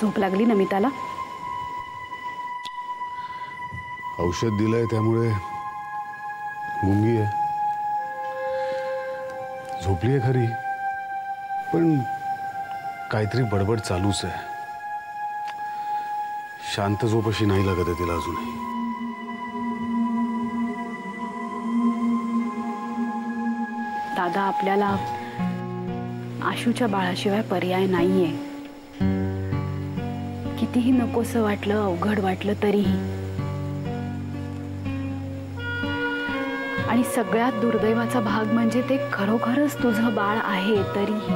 झोप लागली नमिताला? औषध दिलंय त्यामुळे गुंगी आहे, झोपली आहे खरी, पण काहीतरी बडबड चालूच आहे. शांत झोप अशी नाही लागत आहे तिला अजूनही. दादा, आपल्याला आशूच्या बाळाशिवाय पर्याय नाहीये. कितीही नकोसं वाटलं, अवघड वाटलं तरीही. आणि सगळ्यात दुर्दैवाचा भाग म्हणजे ते खरोखरच तुझं बाळ आहे तरीही.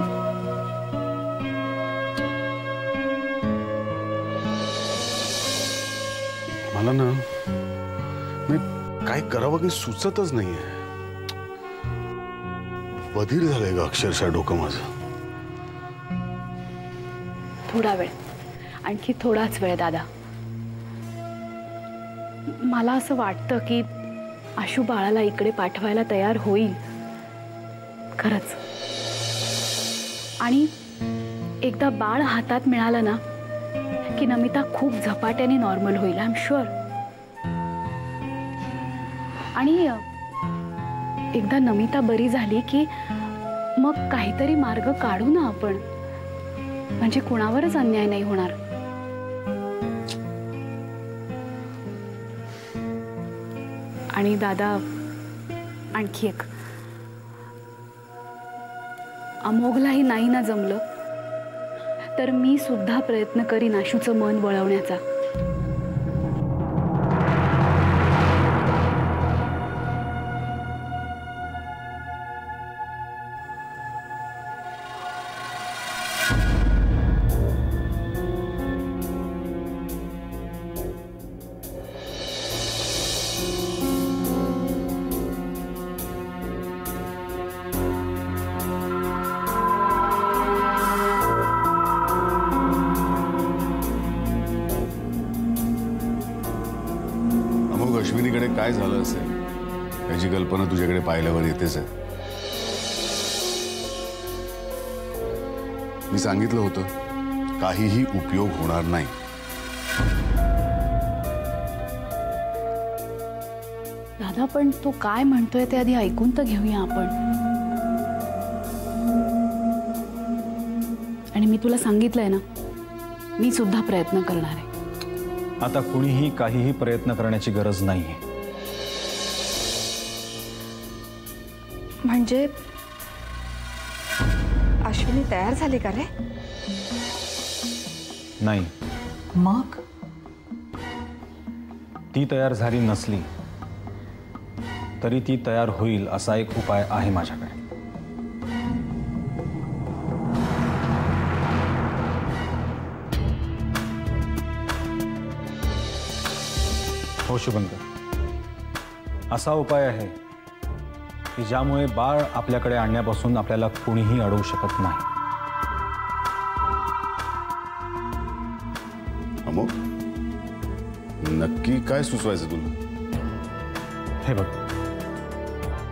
मला ना काय करावं काही सुचतच नाहीये. बधीर झालंय ग अक्षरशः डोकं माझं. थोडा वेळ, आणखी थोडाच वेळ दादा. मला असं वाटतं की आशू बाळाला इकडे पाठवायला तयार होईल खरंच. आणि एकदा बाळ हातात मिळालं ना की नमिता खूप झपाट्याने नॉर्मल होईल, आय एम शुअर. आणि एकदा नमिता बरी झाली की मग काहीतरी मार्ग काढू ना आपण, म्हणजे कुणावरच अन्याय नाही होणार. आणि दादा, आणखी एक, अमोघलाही नाही ना जमलं तर मी सुद्धा प्रयत्न करीन आशूचं मन वळवण्याचा. अश्विनीकडे काय झालं असेल याची कल्पना तुझ्याकडे पाहिल्यावर येतेच आहे. मी सांगितलं होतं काहीही उपयोग होणार नाही. दादा, पण तो काय म्हणतोय ते आधी ऐकून तर घेऊया आपण. आणि मी तुला सांगितलंय ना, मी सुद्धा प्रयत्न करणार आहे. आता कुणीही काहीही प्रयत्न करण्याची गरज नाहीये. म्हणजे अश्विनी तयार झाली का रे? नाही. मग ती तयार झाली नसली तरी ती तयार होईल असा एक उपाय आहे माझ्याकडे. हो शुभंकर, असा उपाय आहे की ज्यामुळे बाळ आपल्याकडे आणण्यापासून आपल्याला कोणीही अडवू शकत नाही. अमोघ, नक्की काय सुचवायचं तुला? हे बघ,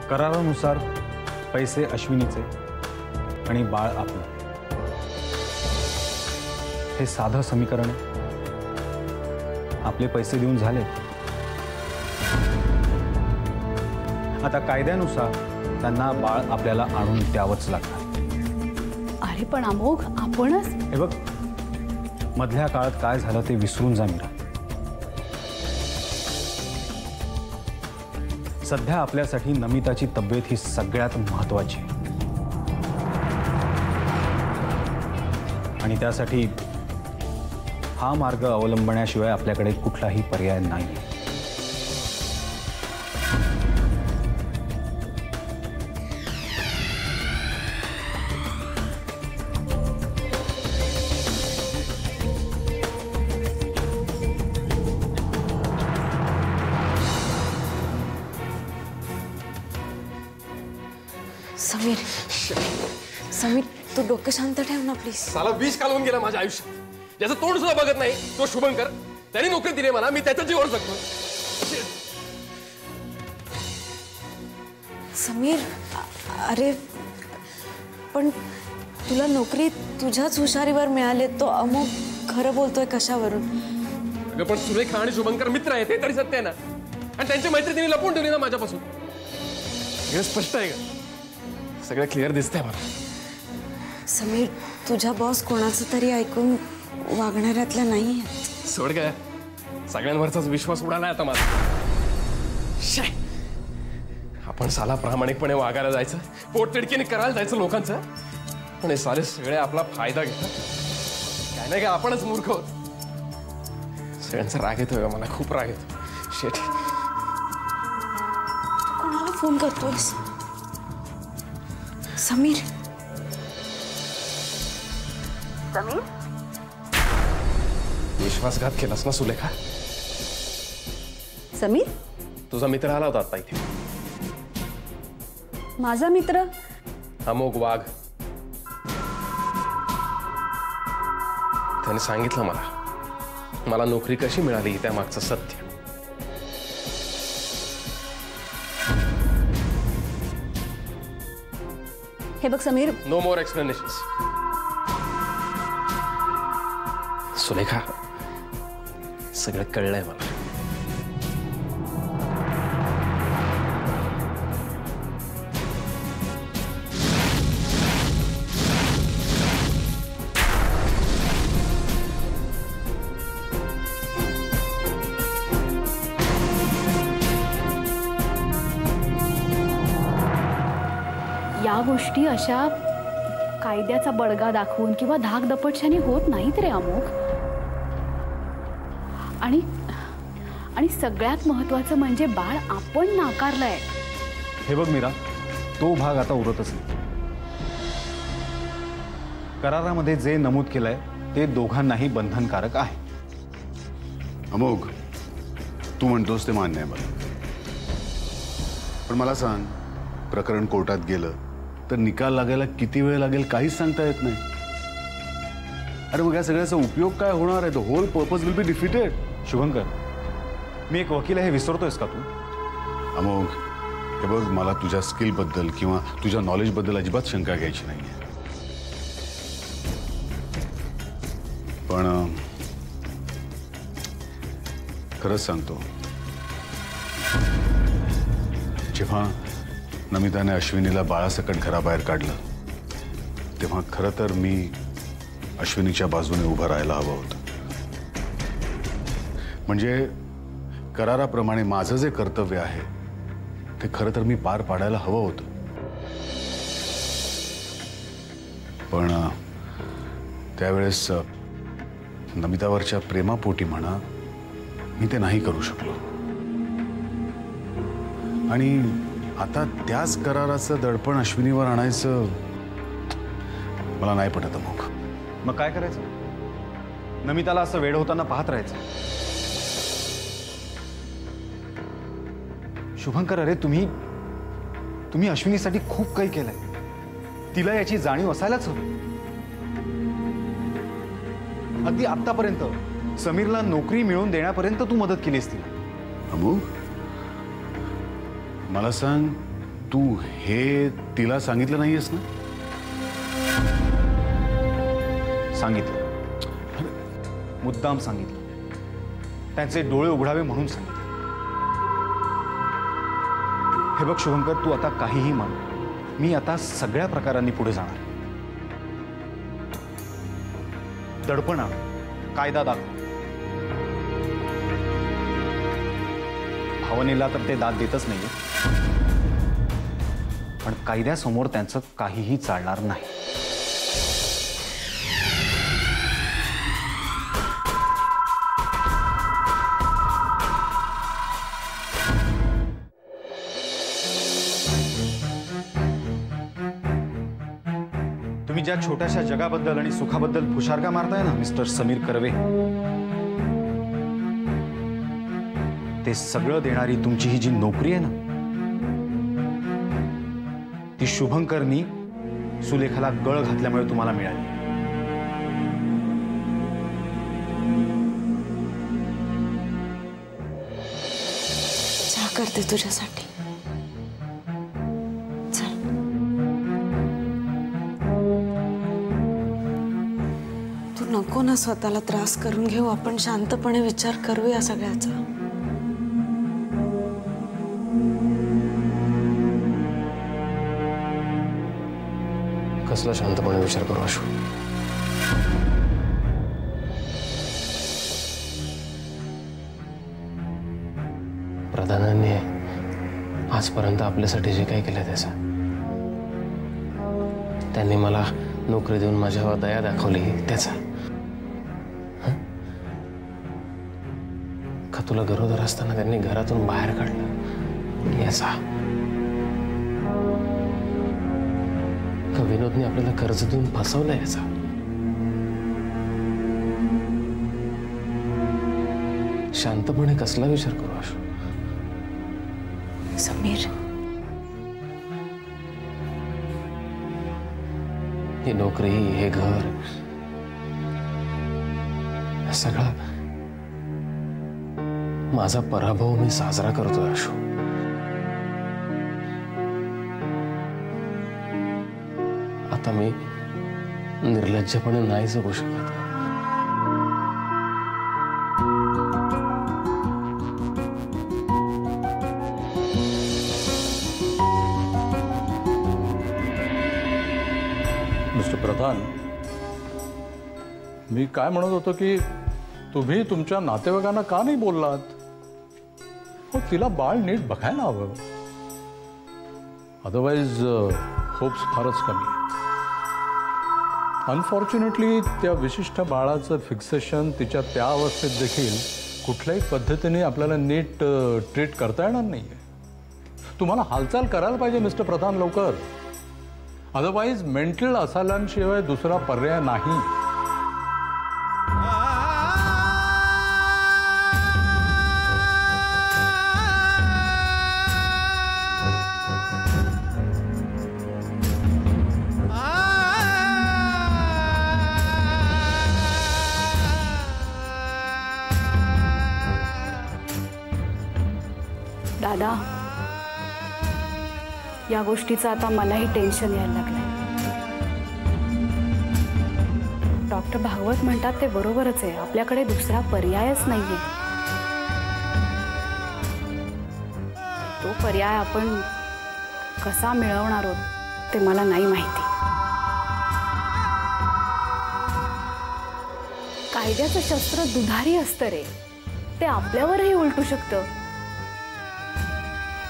करारानुसार पैसे अश्विनीचे आणि बाळ आपलं, हे साधं समीकरण आहे. आपले पैसे देऊन झाले. आता कायद्यानुसार त्यांना बाळ आपल्याला आणून द्यावंच लागणार. अरे पण अमोघ, आपणच. हे बघ, मधल्या काळात काय झालं ते विसरून जा मीरा. सध्या आपल्यासाठी नमिताची तब्येत ही सगळ्यात महत्त्वाची, आणि त्यासाठी हा मार्ग अवलंबण्याशिवाय आपल्याकडे कुठलाही पर्याय नाही. समीर, समीर, तू डोकं शांत ठेव ना प्लीज. साला विष कालवून गेला माझ्या आयुष्यात. ज्याचं तोंड सुद्धा बघत नाही तो शुभंकर, त्याने नोकरी दिली मला, मी त्याच्या जीवावर जगतो. समीर, अरे पण तुला नोकरी तुझ्याच हुशारीवर मिळाले, तो अमोघ खरं बोलतोय कशावरून? अगं पण सुरेखा आणि शुभंकर मित्र आहेत हे तरी सत्य आहे ना. आणि त्यांची मैत्री तिने लपवून ठेवली ना माझ्यापासून. हे स्पष्ट आहे का? सगळं क्लिअर दिसतंय मला. समीर, तुझा बॉस कोणाचं तरी ऐकून वागणाऱ्यातला नाही. सोड काय, सगळ्यांवरचाच विश्वास उडालाय आता माझा. शे, आपण साला प्रामाणिकपणे वागायला जायचं, पोटतिडकीने करायला जायचं लोकांचं, पण हे सारे सगळे आपला फायदा घेतात. काय नाही का, आपणच मूर्ख आहोत. सगळ्यांचा राग येतोय मला, खूप राग येतो. शेट, कोणाला फोन करतोयस? समीर, समीर, विश्वासघात केलास ना सुलेखा? समीर, तुझा मित्र आला होता आता इथे, माझा मित्र? अमोघ वाघ. त्याने सांगितलं मला नोकरी कशी मिळाली त्यामागचं सत्य. हे बघ समीर, नो मोर एक्सप्लेनेशन्स. सुलेखा, सगळं कळलंय मला. या गोष्टी अशा कायद्याचा बडगा दाखवून किंवा धाकदपटशाने होत नाहीत रे अमोघ. आणि आणि सगळ्यात महत्वाचं म्हणजे बाळ आपण नाकारलंय. हे बघ मीरा, तो भाग आता उरतच नाही. करारामध्ये जे नमूद केलंय ते दोघांनाही बंधनकारक आहे. अमोघ, तू म्हणतोस ते मान्य आहे मला, पण मला सांग, प्रकरण कोर्टात गेलं तर निकाल लागायला किती वेळ लागेल काहीच सांगता येत नाही. अरे मग या सगळ्याचा उपयोग काय होणार आहे? The whole purpose will be defeated. Shubhankar, मी एक वकील आहे हे विसरतोयस का तू? अमोघ, हे बघ, मला तुझ्या स्किलबद्दल किंवा तुझ्या नॉलेजबद्दल अजिबात शंका घ्यायची नाही आहे, पण खरंच सांगतो, जेव्हा नमिताने अश्विनीला बाळासकट घराबाहेर काढलं तेव्हा खरं तर मी अश्विनीच्या बाजूने उभं राहायला हवं होतं. म्हणजे कराराप्रमाणे माझं जे कर्तव्य आहे ते खरं तर मी पार पाडायला हवं होतं, पण त्यावेळेस नमितावरच्या प्रेमापोटी म्हणा मी ते नाही करू शकलो. आणि आता त्याच कराराचं दडपण अश्विनीवर आणायचं मला नाही पटत अमोघ. मग काय करायचं? नमिताला असं वेड होताना पाहत राहायचं? शुभंकर, अरे तुम्ही अश्विनीसाठी खूप काही केलंय. तिला याची जाणीव असायलाच हवी. अगदी आतापर्यंत समीरला नोकरी मिळवून देण्यापर्यंत तू मदत केलीस तिला. अमोघ, मला सांग, तू हे तिला सांगितलं नाहीयेस ना? सांगितलं, मुद्दाम सांगितलं. त्यांचे डोळे उघडावे म्हणून सांगितलं. हे बघ शुभंकर, तू आता काहीही म्हण, मी आता सगळ्या प्रकारांनी पुढे जाणार. दडपण आण, कायदा दाखव. भावनेला तर ते दाद देतच नाहीये, पण कायद्यासमोर त्यांचं काहीही चालणार नाही. तुम्ही ज्या छोट्याशा जगाबद्दल आणि सुखाबद्दल फुशारका मारताय ना मिस्टर समीर कर्वे, ते सगळं देणारी तुमची ही जी नोकरी आहे ना, ती शुभंकरनी सुलेखाला गळ घातल्यामुळे तुम्हाला मिळाली. चहा करते तुझ्यासाठी. चल. तू नको ना स्वतःला त्रास करून घेऊ, आपण शांतपणे विचार करूया सगळ्याचा. कसला शांतपणे विचार करू आशू? प्रधानांनी आजपर्यंत आपल्यासाठी जे काही केलं त्याचा, त्यांनी मला नोकरी देऊन माझ्यावर दया दाखवली त्याचा, का तुला गरोदर असताना त्यांनी घरातून बाहेर काढलं याचा, का विनोदने आपल्याला कर्ज देऊन फसवलं याचा. शांतपणे कसला विचार करू आशू? समीर, ही नोकरी, हे घर, सगळा माझा पराभव मी साजरा करतोय आशू. आता मी निर्लज्जपणे नाही जगू शकत. मिस्टर प्रधान, मी काय म्हणत होतो की तुम्ही तुमच्या नातेवाईकांना का नाही बोललात? हो, तिला बाळ नीट बघायला हवं. अदरवाईज होप्स फारच कमी आहे. अनफॉर्च्युनेटली त्या विशिष्ट बाळाचं फिक्सेशन तिच्या त्या अवस्थेत देखील कुठल्याही पद्धतीने आपल्याला नीट ट्रीट करता येणार नाही आहे. तुम्हाला हालचाल करायला पाहिजे मिस्टर प्रधान लवकर. अदरवाईज मेंटल असायलमशिवाय दुसरा पर्याय नाही. दादा, या गोष्टीचं आता मलाही टेन्शन यायला लागलंय. डॉक्टर भागवत म्हणतात ते बरोबरच आहे, आपल्याकडे दुसरा पर्यायच नाहीये. तो पर्याय आपण कसा मिळवणार आहोत ते मला नाही माहिती. कायद्याचं शस्त्र दुधारी असतं रे, ते आपल्यावरही उलटू शकतं.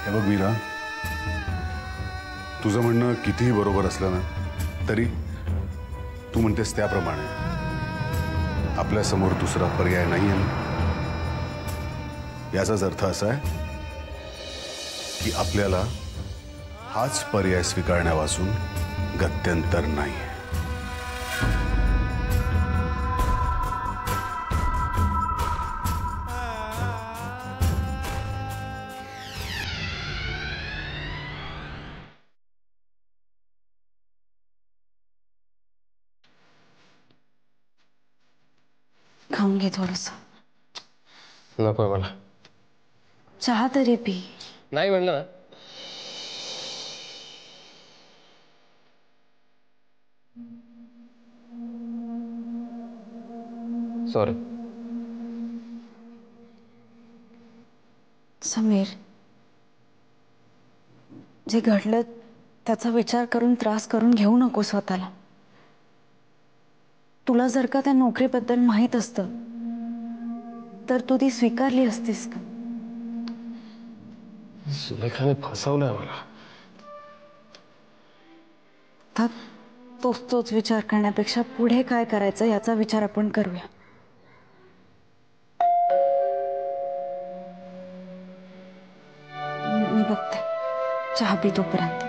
हे बघ वीरा, तुझं म्हणणं कितीही बरोबर असलं ना तरी तू म्हणतेस त्याप्रमाणे आपल्यासमोर दुसरा पर्याय नाही आहे. याचाच अर्थ असा आहे की आपल्याला हाच पर्याय स्वीकारण्यापासून गत्यंतर नाही. खाऊन घे थोडंसं. नकोय मला. चहा तरी पी. नाही म्हणलं ना. सॉरी. समीर, जे घडलं त्याचा विचार करून त्रास करून घेऊ नको स्वतःला. तुला जर का त्या नोकरीबद्दल माहीत असतं तर तू ती स्वीकारली असतीस का? सुलेखाने फसवलंय मला. तर तोच विचार करण्यापेक्षा पुढे काय करायचं याचा विचार आपण करूया. मी बघते, चहा पी तोपर्यंत.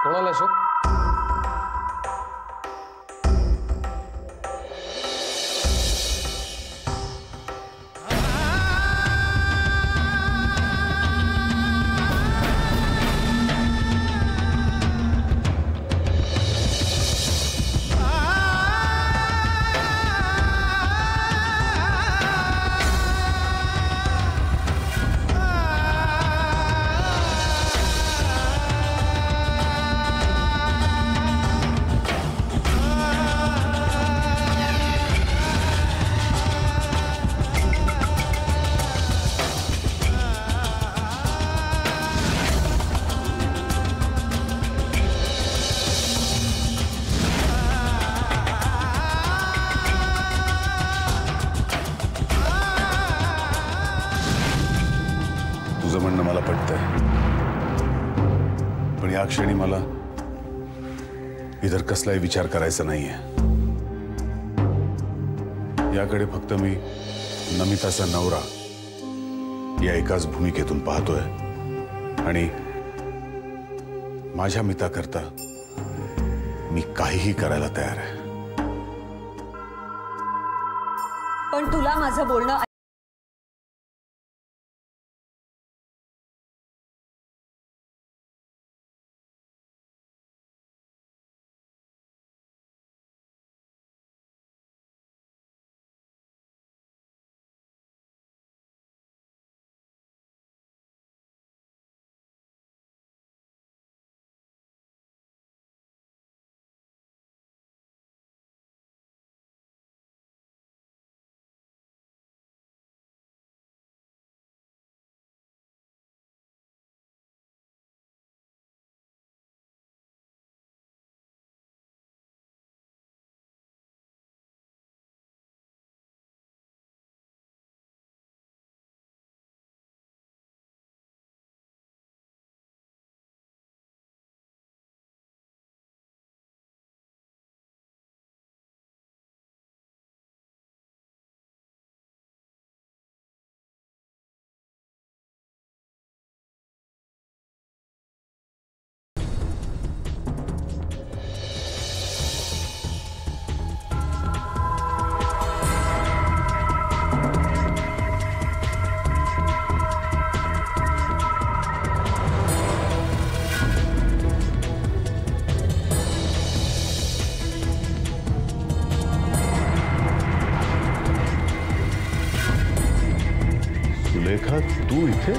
कोणाला अशोक? या क्षणी मला इतर कसलाही विचार करायचा नाहीये. याकडे फक्त मी नमिताचा नवरा या एकाच भूमिकेतून पाहतोय आणि माझ्या मिताकरता मी काहीही करायला तयार आहे. पण तुला माझं बोलणं सुलेखा, तू इथे?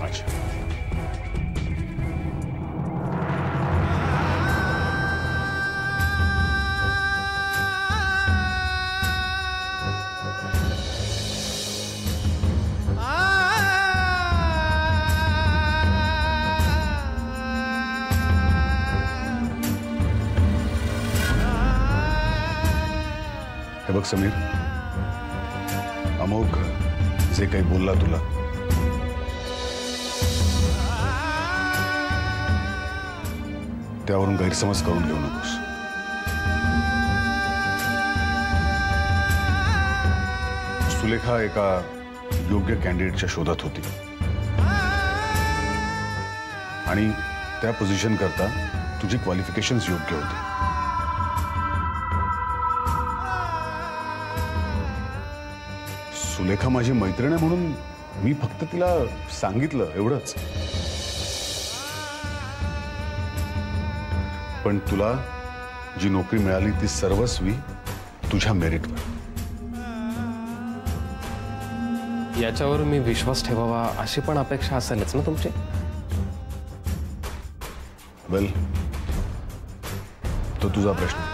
अच्छा. हे बघ समीर, अमोघ जे काही बोलला तुला त्यावरून गैरसमज करून घेऊ नकोस. सुलेखा एका योग्य कॅन्डिडेटच्या शोधात होती आणि त्या पोझिशन करता तुझी क्वालिफिकेशन्स योग्य होती. सुलेखा माझी मैत्रीण आहे म्हणून मी फक्त तिला सांगितलं एवढंच. पण तुला जी नोकरी मिळाली ती सर्वस्वी तुझ्या मेरिटवर. याच्यावर मी विश्वास ठेवावा अशी पण अपेक्षा असेलच ना तुमची? वेल, तो तुझा प्रश्न.